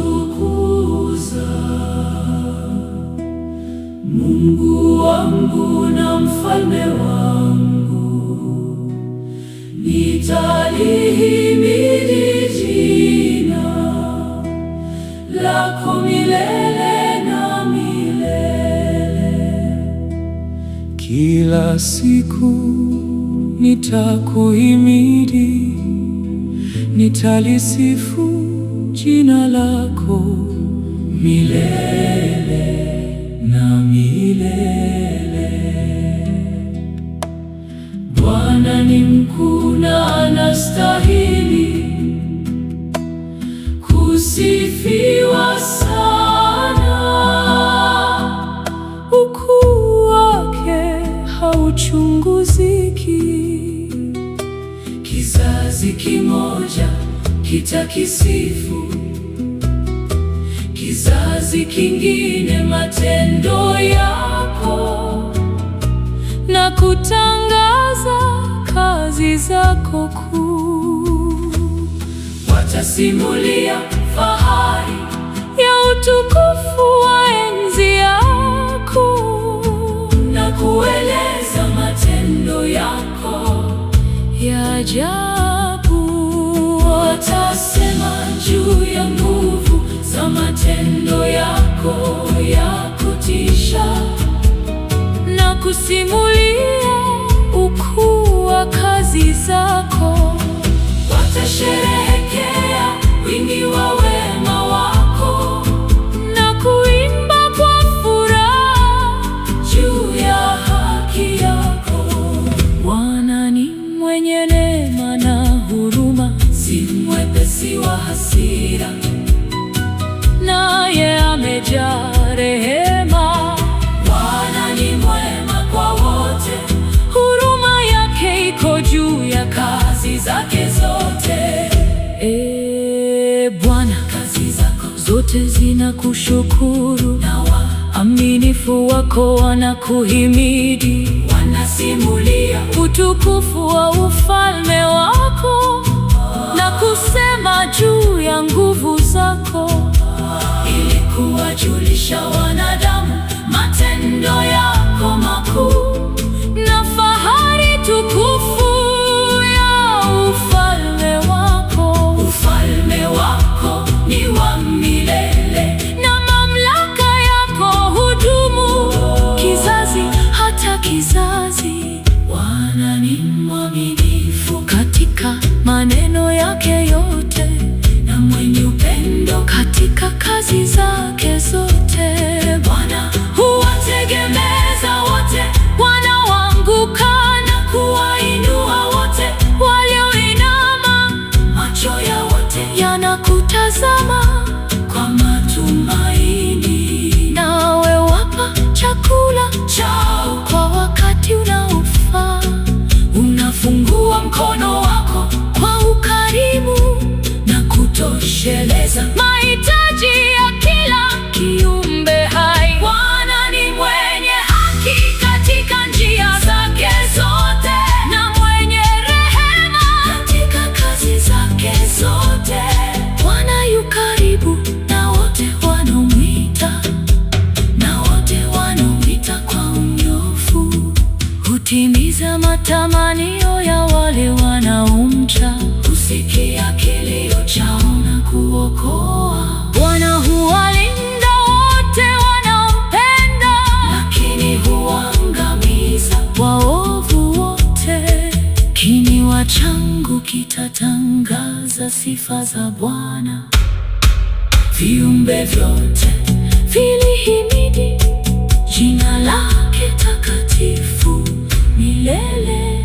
Nitakutukuza, Mungu wangu na mfalme wangu. Nitalihimidi jina lako milele na milele. Kila siku nitakuhimidi, nitalisifu jina lako milele na milele. Bwana ni mkuu na anastahili kusifiwa sana. Ukuu wake hauchunguziki. Kizazi kimoja kitakisifu, kizazi kingine matendo yako, na kutangaza kazi zako kuu. Watasimulia fahari ya utukufu wa enzi yako, na kueleza matendo yako ya ajabu. Watasema juu ya nguvu za matendo yako ya kutisha, na kusimulia ukuu wa kazi zako. Watasherehekea wingi wa wema wako, na kuimba kwa furaha juu ya haki yako. Bwana ni mwenye neema na huruma, si mwepesi wa hasira, naye amejaa rehema. Bwana ni mwema kwa wote, huruma yake iko juu ya kazi zake zote. Bwana, kazi zako zote zinakushukuru, na waaminifu wako wanakuhimidi. Wanasimulia utukufu wa ufalme wako, na kusema juu ya nguvu zako, ili kuwajulisha wanadamu matendo yako makuu na fahari tukufu ya ufalme wako. Ufalme wako ni wa milele, na mamlaka yako hudumu kizazi hata kizazi. Bwana ni mwaminifu katika maneno yake yote, na mwenye upendo katika kazi zake zote. Bwana huwategemeza wote wanaoanguka, na kuwainua wote walioinama. Macho ya wote yanakutazama kwa matumaini, nawe wapa chakula chao kwa wakati unaofaa. Unafungua mkono wako kwa ukarimu, na kutosheleza mahitaji ya kila kiumbe hai. Bwana ni mwenye haki katika njia zake zote, na mwenye rehema katika kazi zake zote. Bwana yu karibu na wote wanaomwita, na wote wanaomwita kwa unyofu. Hutimiza matamanio ya wale wanaomcha, husikia kilio chao na kuokoa. Bwana huwalinda wote wanaompenda, lakini huangamiza waovu wote. Kinywa changu kitatangaza sifa za Bwana, viumbe vyote vilihimidi jina lake takatifu milele.